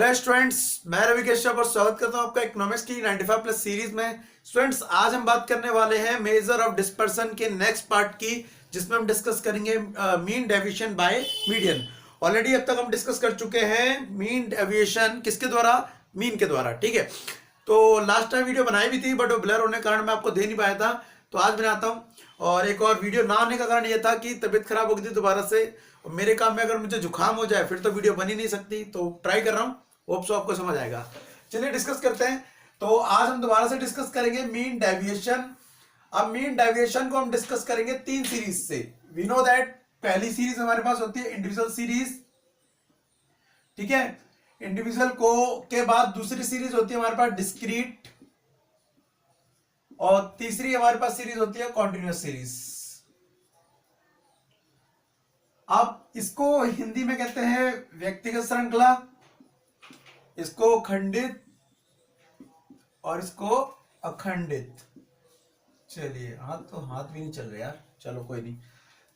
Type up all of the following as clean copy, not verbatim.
Hello students, मैं रवि कश्यप और स्वागत करता हूं आपका इकोनॉमिक्स की 95 प्लस सीरीज में। स्टूडेंट्स, आज हम बात करने वाले हैं मेजर ऑफ डिस्पर्सन के नेक्स्ट पार्ट की, जिसमें हम डिस्कस करेंगे mean deviation by median. Already अब तक हम डिस्कस कर चुके हैं मीन डेविएशन किसके द्वारा, मीन के द्वारा। ठीक है, तो लास्ट टाइम वीडियो बनाई भी थी बट वो ब्लर होने के कारण मैं आपको दे नहीं पाया था, तो आज बनाता हूँ। और एक और वीडियो ना आने का कारण यह था कि तबीयत खराब हो गई थी दोबारा से। मेरे काम में अगर मुझे जुकाम हो जाए फिर तो वीडियो बन ही नहीं सकती, तो ट्राई कर रहा हूँ, होप सो आपको समझ आएगा। चलिए डिस्कस करते हैं। तो आज हम दोबारा से डिस्कस करेंगे मीन डेविएशन। अब मीन डेविएशन को हम डिस्कस करेंगे तीन सीरीज से। वी नो दैट पहली सीरीज हमारे पास होती है इंडिविजुअल सीरीज, ठीक है। इंडिविजुअल को के बाद दूसरी सीरीज होती है हमारे पास डिस्क्रीट, और तीसरी हमारे पास सीरीज होती है कॉन्टिन्यूअस सीरीज। अब इसको हिंदी में कहते हैं व्यक्तिगत श्रृंखला, इसको खंडित और इसको अखंडित। चलिए, हाथ भी नहीं चल रहे यार, चलो कोई नहीं।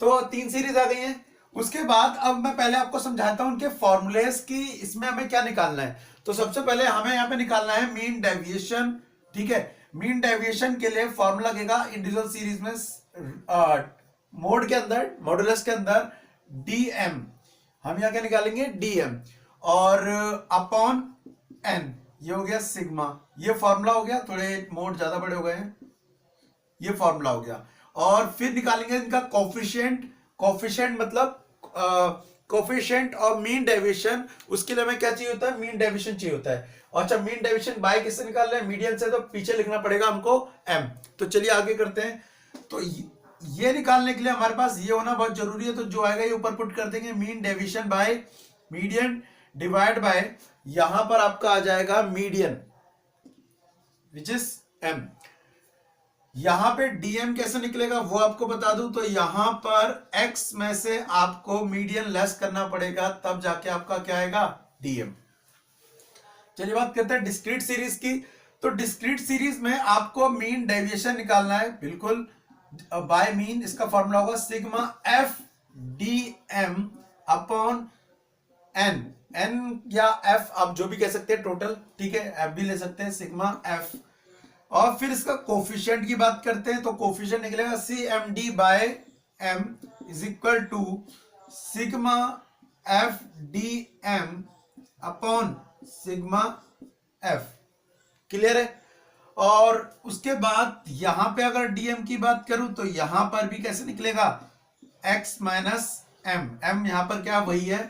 तो तीन सीरीज आ गई हैं। उसके बाद अब मैं पहले आपको समझाता हूं उनके फॉर्मूलेस की, इसमें हमें क्या निकालना है। तो सबसे पहले हमें यहां पे निकालना है मीन डेविएशन, ठीक है। मीन डेविएशन के लिए फॉर्मूला लगेगा इंडिविजुअल सीरीज में मोड के अंदर, मॉडुलस के अंदर डीएम। हम यहां क्या निकालेंगे, डीएम, और अपॉन एन, ये हो गया सिग्मा। ये फॉर्मूला हो गया, थोड़े मोड ज्यादा बड़े हो गए हैं, ये फॉर्मूला हो गया। और फिर निकालेंगे इनका कोफिशिएंट। कोफिशिएंट मतलब कोफिशिएंट और मीन डेविएशन, उसके लिए हमें क्या चाहिए होता है, मीन डेविएशन चाहिए होता है। और अच्छा, मीन डेविएशन बाय किससे निकाल रहे हैं, मीडियन से, तो पीछे लिखना पड़ेगा हमको एम। तो चलिए आगे करते हैं। तो ये निकालने के लिए हमारे पास ये होना बहुत जरूरी है, तो जो आएगा ये ऊपर पुट कर देंगे, mean deviation by median divide by, यहां पर आपका आ जाएगा मीडियन विच इज एम। यहां पे डीएम कैसे निकलेगा वो आपको बता दूं, तो यहां पर एक्स में से आपको मीडियन लेस करना पड़ेगा, तब जाके आपका क्या आएगा, डीएम। चलिए बात करते हैं डिस्क्रीट सीरीज की। तो डिस्क्रीट सीरीज में आपको मीन डेविएशन निकालना है, बिल्कुल बाय मीन। इसका फॉर्मूला होगा sigma f d m upon n. N या एफ आप जो भी कह सकते हैं टोटल, ठीक है, एफ भी ले सकते हैं, सिग्मा एफ। और फिर इसका कोफिशिएंट की बात करते हैं, तो कोफिशिएंट निकलेगा c m d by m is equal to sigma f d m upon sigma f. Clear है। और उसके बाद यहां पे अगर डीएम की बात करूं तो यहां पर भी कैसे निकलेगा, एक्स माइनस एम। एम यहां पर क्या वही है,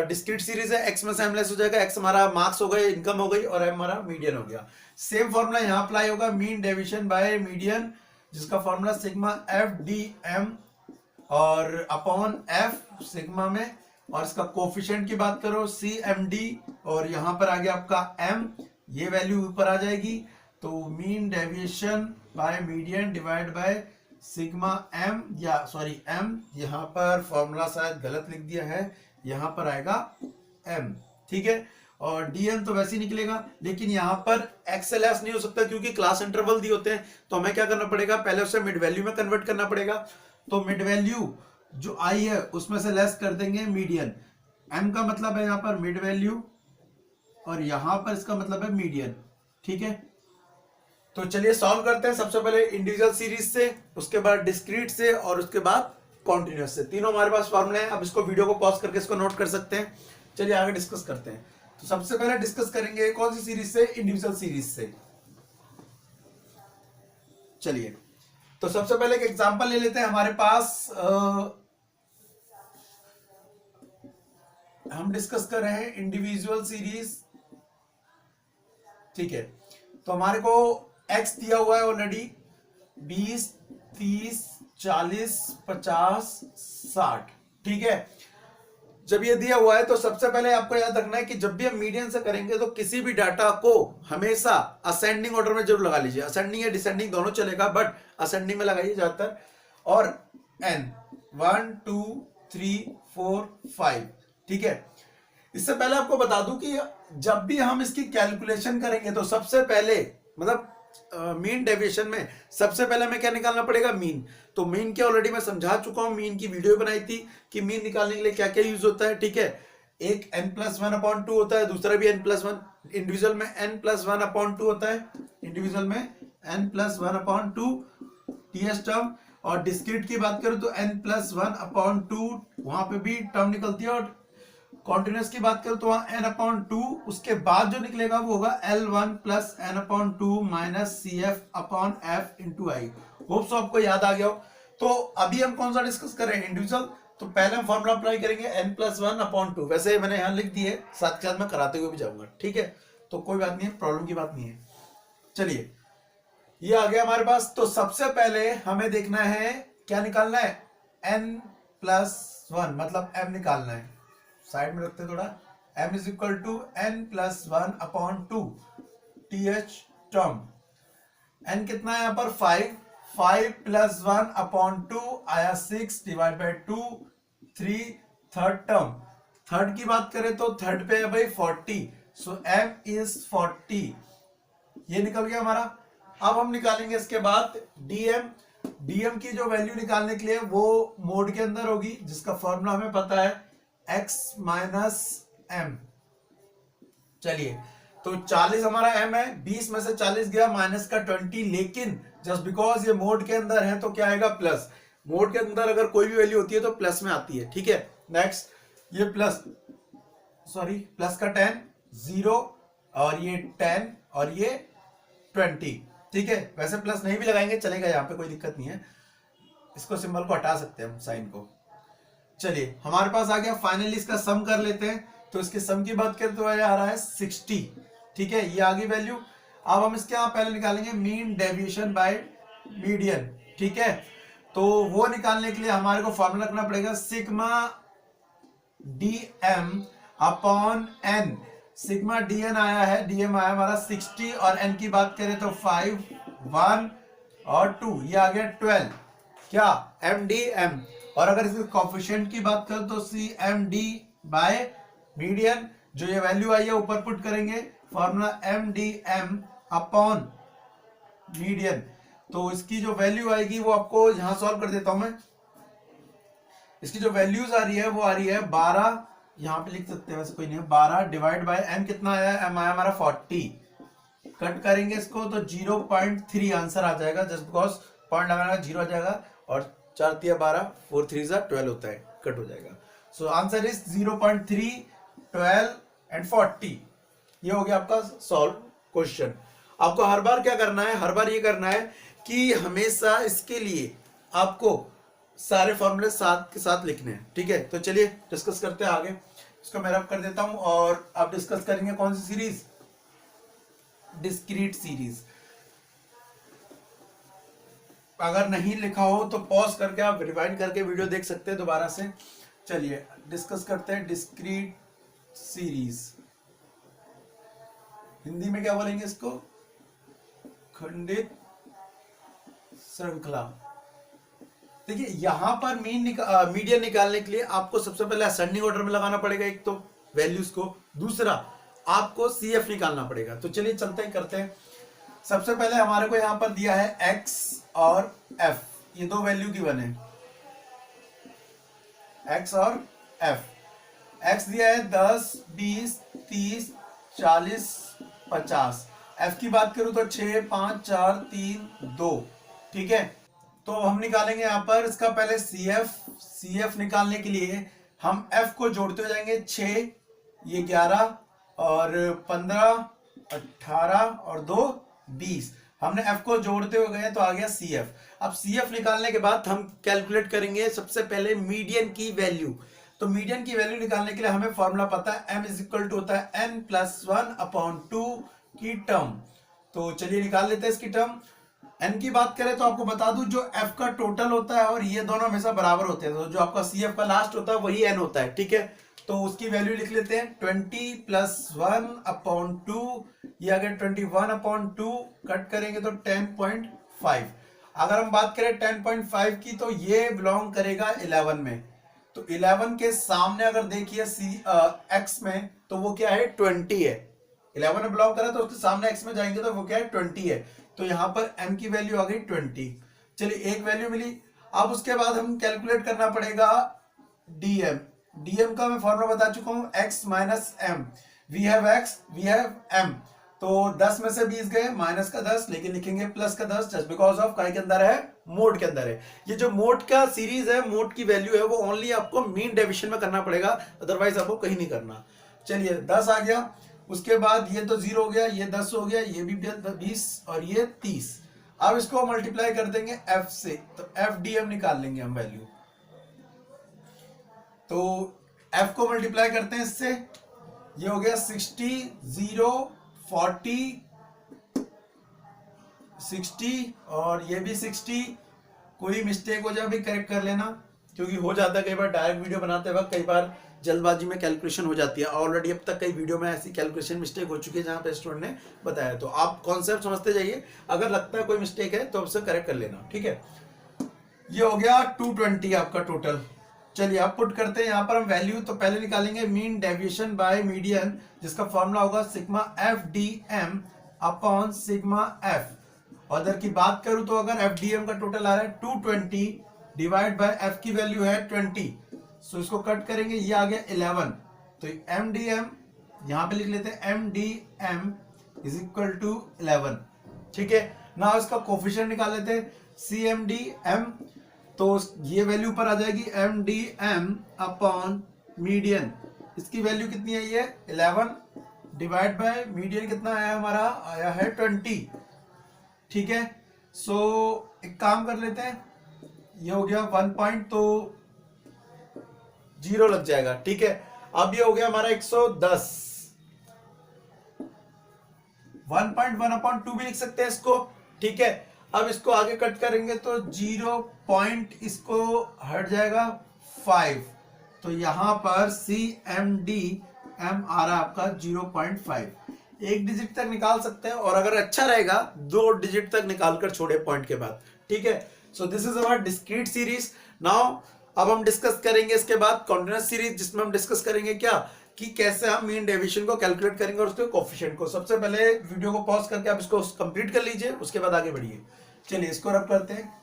डिस्क्रीट सीरीज है, एक्स में से एम लेस हो जाएगा, एक्स हमारा मार्क्स हो गए, इनकम हो गई, और एम हमारा मीडियन हो गया। सेम फॉर्मूला यहां अप्लाई होगा, मीन डेविएशन बाय मीडियन, जिसका formula sigma f d m और अपॉन एफ सिग्मा में, और इसका कोफिशिएंट की बात करो सी एम डी, और यहां पर आ गया आपका एम, ये वैल्यू ऊपर आ जाएगी। तो mean deviation by median divide by sigma m, या सॉरी एम, यहां पर फॉर्मूला शायद गलत लिख दिया है, यहां पर आएगा एम, ठीक है। और डीएम तो वैसे ही निकलेगा, लेकिन यहां पर एक्सएलएस नहीं हो सकता क्योंकि क्लास इंटरवल दिए होते हैं, तो हमें क्या करना पड़ेगा, पहले उसे मिड वैल्यू में कन्वर्ट करना पड़ेगा। तो मिड वैल्यू जो आई है उसमें से लेस कर देंगे मीडियन। एम का मतलब है यहां पर मिड वैल्यू, और यहां पर इसका मतलब है मीडियन, ठीक है। तो चलिए सॉल्व करते हैं। सबसे पहले इंडिविजुअल सीरीज से, उसके बाद डिस्क्रीट से, और उसके बाद कॉन्टिन्यूअस से। तीनों हमारे पास फॉर्मूले हैं। अब इसको वीडियो को पॉज करके इसको नोट कर सकते हैं। चलिए आगे डिस्कस करते हैं। तो सबसे पहले डिस्कस करेंगे कौन सी सीरीज से, इंडिविजुअल सीरीज से। चलिए, तो सबसे पहले एक एग्जांपल ले लेते हैं। हमारे पास हम डिस्कस कर रहे हैं इंडिविजुअल सीरीज, ठीक है। तो हमारे को एक्स दिया हुआ है ऑलरेडी, 20, 30, 40, 50, 60, ठीक है। जब ये दिया हुआ है तो सबसे पहले आपको याद रखना है कि जब भी हम मीडियन से करेंगे तो किसी भी डाटा को हमेशा असेंडिंग ऑर्डर में जरूर लगा लीजिए। असेंडिंग या डिसेंडिंग दोनों चलेगा, बट असेंडिंग में लगाइए ज्यादातर। और एन 1 2 3 4 5, ठीक है। इससे पहले आपको बता दूं कि जब भी हम इसकी कैलकुलेशन करेंगे तो सबसे पहले, मतलब मीन डेविएशन में सबसे पहले हमें क्या निकालना पड़ेगा, मीन। तो मीन के ऑलरेडी मैं समझा चुका हूं, मीन की वीडियो बनाई थी कि मीन निकालने के लिए क्या क्या यूज होता है, ठीक है। एक n+1/2 होता है, दूसरा भी n+1, इंडिविजुअल में n+1/2 होता है, इंडिविजुअल में n+1/2 टीएस टर्म, और डिस्क्रीट की बात करूं तो n+1/2 वहां पे भी टर्म निकलती है, और कॉन्टिन्यूस की बात करूं तो वहां n/2, उसके बाद जो निकलेगा वो होगा L1 + n/2 - CF/F × I। Hope so आपको याद आ गया हो। तो अभी हम कौन सा डिस्कस कर रहे हैं, इंडिविजुअल। तो पहले हम फॉर्मूला अप्लाई करेंगे n+1/2, वैसे मैंने यहां लिख दी है, साथ के साथ मैं कराते हुए भी जाऊंगा, ठीक है। तो कोई बात नहीं है, प्रॉब्लम की बात नहीं है। चलिए ये आ गया हमारे पास। तो सबसे पहले हमें देखना है क्या निकालना है, n+1 मतलब m निकालना है। साइड में रखते थोड़ा, m = n+1/2 th term. n कितना है यहाँ पर 5, 5 + 1/2 आया 6 / 2 3, थर्ड टर्म। थर्ड की बात करें तो थर्ड पे है भाई 40, सो m is 40, ये निकल गया हमारा। अब हम निकालेंगे इसके बाद dm। dm की जो वैल्यू निकालने के लिए वो मोड के अंदर होगी, जिसका फॉर्मूला हमें पता है x - m। चलिए तो 40 हमारा m है, 20 में से 40 गया माइनस का 20, लेकिन जस्ट बिकॉज ये मोड के अंदर है तो क्या आएगा, प्लस। मोड के अंदर अगर कोई भी वैल्यू होती है तो प्लस में आती है, ठीक है। नेक्स्ट ये प्लस का 10 0, और ये 10 और ये 20, ठीक है। वैसे प्लस नहीं भी लगाएंगे चलेगा, यहाँ पे कोई दिक्कत नहीं है, इसको सिंबल को हटा सकते हैं हम, साइन को। चलिए हमारे पास आ गया, फाइनली इसका सम कर लेते हैं। तो इसके सम की बात करें तो ये आ रहा है 60, ठीक है, ये आ गई वैल्यू। अब हम इसके यहाँ पहले निकालेंगे मीन डेविएशन बाय मीडियन, ठीक है। तो वो निकालने के लिए हमारे को फॉर्मूला रखना पड़ेगा सिग्मा dm/n। सिग्मा dn आया है, dm आया हमारा 60, और n की बात करें तो 5, 1 और 2, ये आ गया 12, क्या mdm। और अगर इसके कोफिशिएंट की बात करें तो cmd बाय मीडियन, जो ये वैल्यू आई है ऊपर पुट करेंगे, फॉर्मूला mdm/मीडियन। तो इसकी जो वैल्यू आएगी वो आपको यहां सॉल्व कर देता हूं मैं। इसकी जो वैल्यूज आ रही है वो आ रही है 12, यहां पे लिख सकते हैं, वैसे कोई नहीं है, 12 डिवाइड बाय m कितना आया है, m आया हमारा 40, कट करेंगे इसको तो 0.3 आंसर आ जाएगा, जस्ट बिकॉज पॉइंट लगाना 0 आ जाएगा, और 4 × 12 4 3 12 होता है, कट हो जाएगा। So answer is 0.3, 12 and 40। ये हो गया आपका सॉल्व क्वेश्चन। आपको हर बार क्या करना है, हर बार ये करना है कि हमेशा इसके लिए आपको सारे फॉर्मूले साथ के साथ लिखने हैं, ठीक है। तो चलिए डिस्कस करते हैं आगे, इसको मैं रब कर देता हूं, और अब डिस्कस करेंगे कौन सी सीरीज, डिस्क्रीट सीरीज। अगर नहीं लिखा हो तो पॉज करके आप रिवाइंड करके वीडियो देख सकते हैं दोबारा से। चलिए डिस्कस करते हैं डिस्क्रीट सीरीज। हिंदी में क्या बोलेंगे इसको, खंडित श्रृंखला। देखिए यहां पर मीडियन निकालने के लिए आपको सबसे पहले असेंडिंग ऑर्डर में लगाना पड़ेगा, एक तो वैल्यूज को, दूसरा आपको CF निकालना पड़ेगा। तो चलिए चलते हैं, करते हैं। सबसे पहले हमारे को यहां पर दिया है x और f, ये दो वैल्यू गिवन है, x और f। x दिया है 10, 20, 30, 40, 50। f की बात करूं तो 6, 5, 4, 3, 2, ठीक है। तो हम निकालेंगे यहां पर इसका पहले CF निकालने के लिए हम f को जोड़ते हो जाएंगे, 6 ये 11 और 15 18 और 2 20। हमने f को जोड़ते हो गए तो आ गया CF। अब CF निकालने के बाद हम कैलकुलेट करेंगे सबसे पहले मीडियन की वैल्यू। तो मीडियन की वैल्यू निकालने के लिए हमें फॉर्मूला पता है, m = होता है n+1/2 की टर्म। तो चलिए निकाल लेते हैं इसकी टर्म। n की बात करें तो आपको बता दूं, जो f का टोटल होता है और ये दोनों हमेशा बराबर होते हैं, तो जो आपका CF का लास्ट होता है वही n होता है, ठीक है। तो उसकी वैल्यू लिख लेते हैं, 20 + 1/2, ये आ गया 21/2, कट करेंगे तो 10.5। अगर हम बात करें 10.5 की तो ये बिलोंग करेगा 11 में। तो 11 के सामने अगर देखिए x में तो वो क्या है, 20 है। 11 में बिलोंग करा तो उसके सामने x में जाएंगे तो वो क्या है, 20 है। तो यहाँ पर m की वैल्यू आ गई 20। चलिए एक वैल्यू मिली। अब उसके बाद हम कैलकुलेट करना पड़ेगा dm। dm का मैं फॉर्मूला बता चुका हूं, x minus m. We have x, we have m। तो 10 में से 20 गए, माइनस का 10, लेकिन लिखेंगे प्लस का 10 जस्ट बिकॉज ऑफ काय के अंदर है, मोड के अंदर है। ये जो मोड का सीरीज है, मोड की वैल्यू है, वो ओनली आपको मीन डेविएशन में करना पड़ेगा, अदरवाइज आपको कहीं नहीं करना। चलिए 10 आ गया। उसके बाद ये तो 0 हो गया, ये 10 हो गया, ये भी 20 और ये 30। अब इसको मल्टीप्लाई कर देंगे f से, तो f dm निकाल लेंगे हम वैल्यू। तो f को मल्टीप्लाई करते हैं इससे, ये हो गया 60, 0, 40, 60 और ये भी 60। कोई मिस्टेक हो जाए भी करेक्ट कर लेना, क्योंकि हो जाता है कई बार डायरेक्ट वीडियो बनाते वक्त कई बार जल्दबाजी में कैलकुलेशन हो जाती है। ऑलरेडी अब तक कई वीडियो में ऐसी कैलकुलेशन मिस्टेक हो चुकी है जहां पे स्टूडेंट ने बताया। तो आप कॉन्सेप्ट समझते जाइए, अगर लगता है कोई मिस्टेक है तो उससे करेक्ट कर लेना, ठीक है। ये हो गया 220 आपका टोटल। चलिए आप पुट करते हैं यहाँ पर हम वैल्यू। तो पहले निकालेंगे मीन डेविएशन बाय मीडियन, जिसका फॉर्मूला होगा sigma f d m upon sigma f. और अगर की बात करूं तो अगर एफ डी एम का टोटल आ रहा है 220 डिवाइड बाय एफ की वैल्यू है 20, सो इसको कट करेंगे, ये आ गया 11। तो एम डी एम यहां पे लिख लेते हैं, m d m is equal to 11, ठीक है ना। इसका कोफिशिएंट निकाल लेते हैं, सी एम डी एम, तो ये वैल्यू पर आ जाएगी m d m upon median. इसकी वैल्यू कितनी आई है 11 डिवाइड बाय मीडियन कितना आया हमारा, आया है 20, ठीक है। सो एक काम कर लेते हैं, ये हो गया 1 पॉइंट तो 0 लग जाएगा, ठीक है। अब ये हो गया हमारा 110, 1.1/2 भी लिख सकते हैं इसको, ठीक है। अब इसको आगे कट करेंगे तो 0 पॉइंट इसको हट जाएगा 5, तो यहां पर CMDM आ रहा है आपका 0.5। एक डिजिट तक निकाल सकते हैं, और अगर अच्छा रहेगा 2 डिजिट तक निकाल कर छोड़े पॉइंट के बाद, ठीक है। So this is our discrete series. Now अब हम डिस्कस करेंगे इसके बाद कॉन्टिन्यूअस सीरीज, जिसमें हम डिस्कस करेंगे क्या कि कैसे हम मीन डेविएशन को कैलकुलेट करेंगे और उसके कोफिशिएंट को। सबसे पहले वीडियो को पॉज करके आप इसको कंप्लीट कर लीजिए, उसके बाद आगे बढ़िए। चलिए इसको रब करते हैं।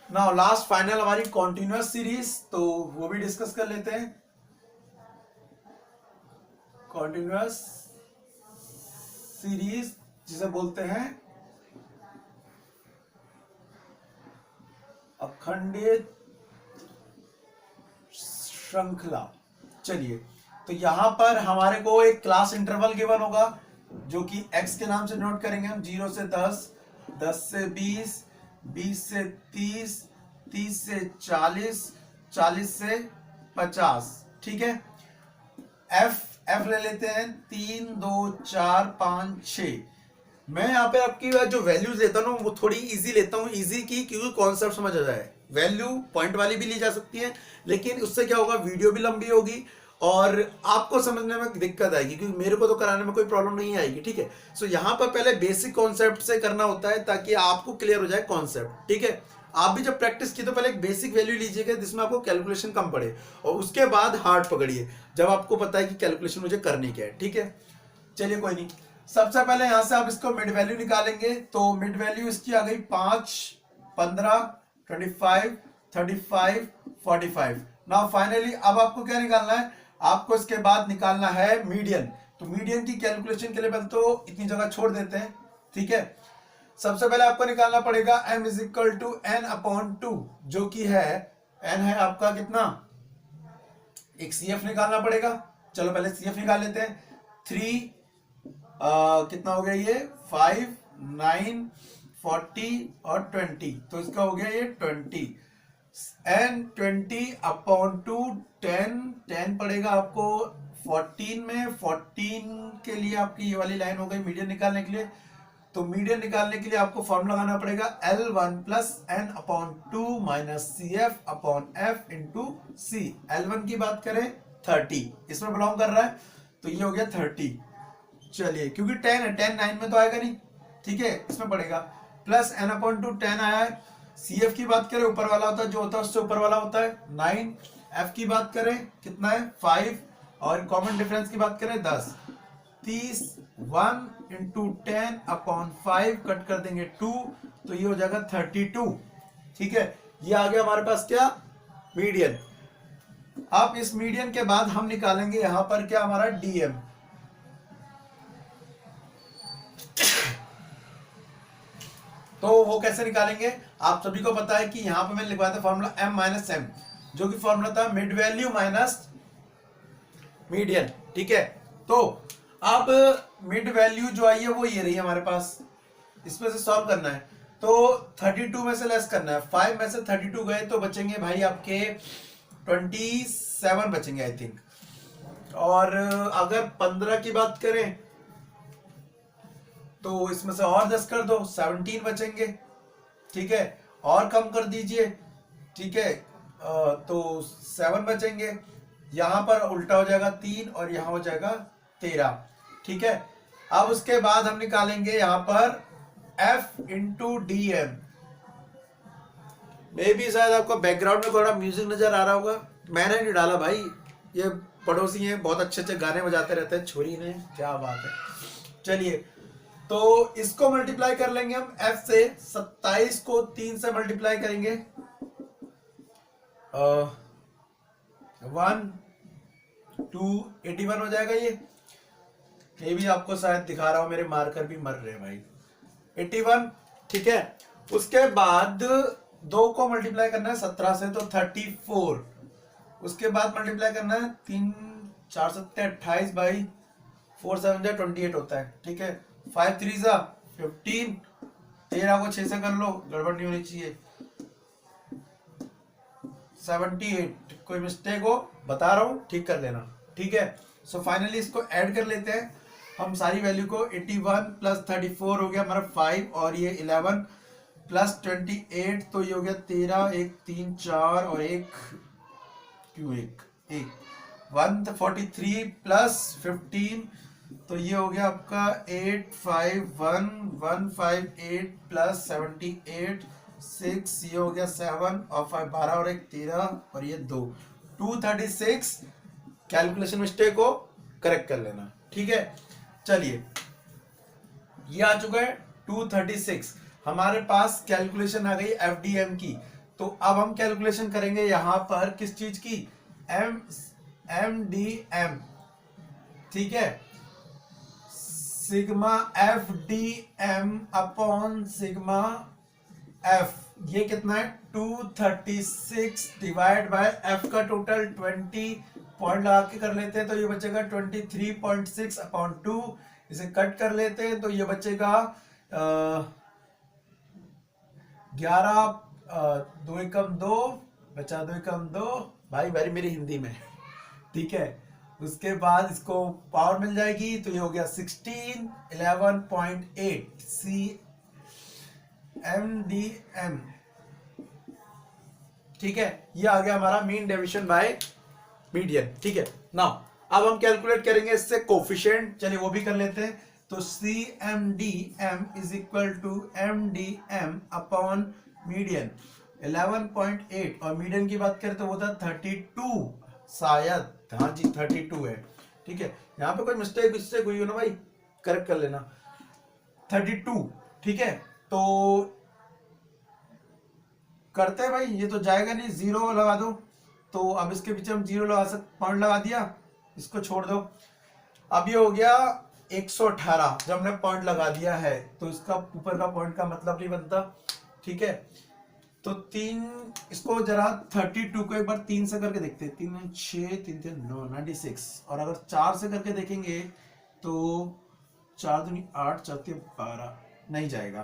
नाउ लास्ट फाइनल हमारी कॉन्टिन्यूअस सीरीज, तो वो भी डिस्कस कर लेते हैं। कॉन्टिन्यूअस सीरीज जिसे बोलते हैं अखंडित श्रृंखला। चलिए तो यहां पर हमारे को एक क्लास इंटरवल गिवन होगा, जो कि x के नाम से नोट करेंगे हम। 0 से 10, 10 से 20, 20 से 30, 30 से 40, 40 से 50, ठीक है। f ले लेते हैं 3, 2, 4, 5, 6। मैं यहाँ पे आपकी जो वैल्यूज लेता हूँ वो थोड़ी इजी लेता हूँ, इजी की क्योंकि कॉन्सेप्ट समझ आ जाए। वैल्यू पॉइंट वाली भी ली जा सकती है, लेकिन उससे क्या होगा, वीडियो भी लंबी होगी और आपको समझने में दिक्कत आएगी, क्योंकि मेरे को तो कराने में कोई प्रॉब्लम नहीं आएगी, ठीक है। सो यहाँ पर पहले बेसिक कॉन्सेप्ट से करना होता है ताकि आपको क्लियर हो जाए कॉन्सेप्ट, ठीक है। आप भी जब प्रैक्टिस की तो पहले एक बेसिक वैल्यू लीजिएगा जिसमें आपको कैलकुलेशन कम पड़े, और उसके बाद हार्ड पकड़िए जब आपको पता है कि कैलकुलेशन मुझे करनी क्या है, ठीक है। चलिए कोई नहीं, सबसे पहले यहां से आप इसको मिड वैल्यू निकालेंगे। तो मिड वैल्यू इसकी आ गई 5, 15, 25, 35, 45। नाउ फाइनली अब आपको क्या निकालना है, आपको इसके बाद निकालना है मीडियन। तो मीडियन की कैलकुलेशन के लिए पहले तो इतनी जगह छोड़ देते हैं, ठीक है। सबसे पहले आपको निकालना पड़ेगा m is equal to n/2, जो कि है n है आपका कितना, एक CF निकालना पड़ेगा। चलो पहले CF निकाल लेते हैं। 3 कितना हो गया ये 5, 9, 40 और 20, तो इसका हो गया ये 20। n 20/2 10 पड़ेगा आपको 14 में। 14 के लिए आपकी ये वाली लाइन हो गई मीडियन निकालने के लिए। तो मीडियन निकालने के लिए आपको फॉर्मूला लगाना पड़ेगा L1 + n/2 - CF/f × C। L1 की बात करें 30, इसमें बिलोंग कर रहा है, तो ये हो गया 30। चलिए क्योंकि 10 है, 10 9 में तो आएगा नहीं, ठीक है, इसमें पड़ेगा प्लस n/2 10 आया है। CF की बात करें ऊपर वाला होता है, जो होता है उससे ऊपर वाला होता है 9। F की बात करें कितना है 5, और कॉमन डिफरेंस की बात करें 10। 30 1 इंटू 10/5 कट कर देंगे 2, तो ये हो जाएगा 32। ठीक है, ये आ गया हमारे पास क्या, मीडियन। अब इस मीडियन के बाद हम निकालेंगे यहां पर क्या, हमारा डीएम। तो वो कैसे निकालेंगे, आप सभी को पता है कि यहां पर मैंने लिखवाया था फॉर्मूला m माइनस एम, जो कि फॉर्मूला था मिड वैल्यू माइनस मीडियन। ठीक है, तो अब मिड वैल्यू जो आई है वो ये रही है हमारे पास, इसमें से सॉल्व करना है। तो 32 में से लेस करना है, 5 में से 32 गए तो बचेंगे भाई आपके 27 बचेंगे आई थिंक। और अगर 15 की बात करें तो इसमें से और 10 कर दो, 17 बचेंगे। ठीक है, और कम कर दीजिए। ठीक है, तो 7 बचेंगे। यहां पर उल्टा हो जाएगा 3 और यहां हो जाएगा 13। ठीक है, अब उसके बाद हम निकालेंगे यहां पर f इंटू डी एम। मे भी शायद आपको बैकग्राउंड में थोड़ा म्यूजिक नजर आ रहा होगा, मैंने नहीं डाला भाई, ये पड़ोसी हैं, बहुत अच्छे अच्छे गाने बजाते रहते हैं, छोरी ने, क्या बात है। चलिए, तो इसको मल्टीप्लाई कर लेंगे हम f से, 27 को 3 से मल्टीप्लाई करेंगे, 1 2 81 हो जाएगा। ये भी आपको शायद दिखा रहा हूं, मेरे मार्कर भी मर रहे हैं भाई, 81। ठीक है, उसके बाद 2 को मल्टीप्लाई करना है 17 से, तो 34। उसके बाद मल्टीप्लाई करना है 3 4 7 28 बाई 4 7 28 होता है। ठीक है, 5 3 15, 13 को 6 से कर लो, गड़बड़ नहीं होनी चाहिए, 78। कोई मिस्टेक हो बता रहा हूं, ठीक कर लेना। ठीक है, सो फाइनली इसको ऐड कर लेते हैं हम सारी वैल्यू को। 81 प्लस 34 हो गया हमारा 5, और ये 11 प्लस 28, तो ये हो गया 13, 1 3 4 और 1 क्यों 1 143 प्लस 15, तो ये हो गया आपका 851158 प्लस 78 6, ये हो गया 7 और 5 12 और 1 13 और ये 2 236। कैलकुलेशन मिस्टेक को करेक्ट कर लेना। ठीक है, चलिए, ये आ चुका है 236। हमारे पास कैलकुलेशन आ गई एफडीएम की। तो अब हम कैलकुलेशन करेंगे यहां पर किस चीज की, एमडीएम। ठीक है, sigma f d m upon sigma f, ये कितना है 236 डिवाइड बाय एफ का टोटल 20 पॉइंट लगा के कर लेते हैं, तो ये बचेगा 23.6 अपॉन 2। इसे कट कर लेते हैं तो ये बचेगा 11 2 एकम 2 बचा, 2 एकम 2 भाई भाई मेरी हिंदी में। ठीक है, उसके बाद इसको पावर मिल जाएगी, तो ये हो गया 16 11.8 सी एम डी एम। ठीक है, ये आ गया हमारा मीन डेविएशन बाय मीडियन। ठीक है, नाउ अब हम कैलकुलेट करेंगे इससे कोफिशिएंट, चलिए वो भी कर लेते हैं। तो c m d m is equal to m d m upon median 11.8, और मीडियन की बात करें तो वो था 32 शायद, हाँ जी 32 है। ठीक है, यहाँ पे कोई मिस्टेक हुई हो ना भाई, करेक्ट कर लेना, 32। ठीक है, तो करते हैं भाई, ये तो जाएगा नहीं, 0 लगा दो। तो अब इसके पीछे हम 0 लगा सकते, पॉइंट लगा दिया, इसको छोड़ दो। अब ये हो गया 118, जब हमने पॉइंट लगा दिया है तो इसका ऊपर का पॉइंट का मतलब नहीं बनता। ठीक है, तो 3, इसको जरा 32 को एक बार 3 से करके देखते हैं, 3 6 3 3 9 96, और अगर 4 से करके देखेंगे तो 4 दूनी 8 4 3 12, नहीं जाएगा।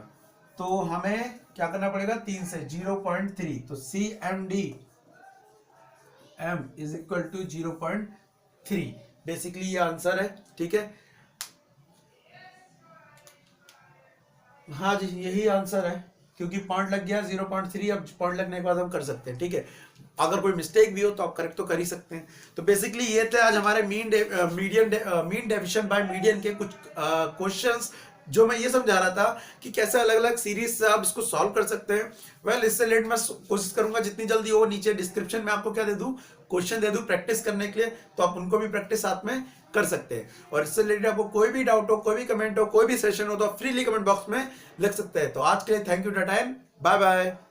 तो हमें क्या करना पड़ेगा, 3 से 0.3, तो c m d m is equal to 0.3, basically ये आंसर है। ठीक है, हाँ जी यही आंसर है, क्योंकि पॉइंट लग गया 0.3, अब पॉइंट लगने के बाद हम कर सकते हैं। ठीक है, अगर कोई मिस्टेक भी हो तो आप करेक्ट तो कर ही सकते हैं। तो बेसिकली ये थे आज हमारे मीन डेविएशन बाय मीडियन के कुछ क्वेश्चंस जो मैं ये समझा रहा था कि कैसे अलग अलग सीरीज से आप इसको सॉल्व कर सकते हैं। वेल इससे रिलेटेड मैं कोशिश करूंगा जितनी जल्दी हो, नीचे डिस्क्रिप्शन में आपको क्या दे दूं, क्वेश्चन दे दूं प्रैक्टिस करने के लिए, तो आप उनको भी प्रैक्टिस साथ में कर सकते हैं। और इससे रिलेटेड आपको कोई भी डाउट हो, कोई भी कमेंट हो, कोई भी सेशन हो, तो आप फ्रीली कमेंट बॉक्स में लिख सकते हैं। तो आज के लिए thank you, tata, bye bye.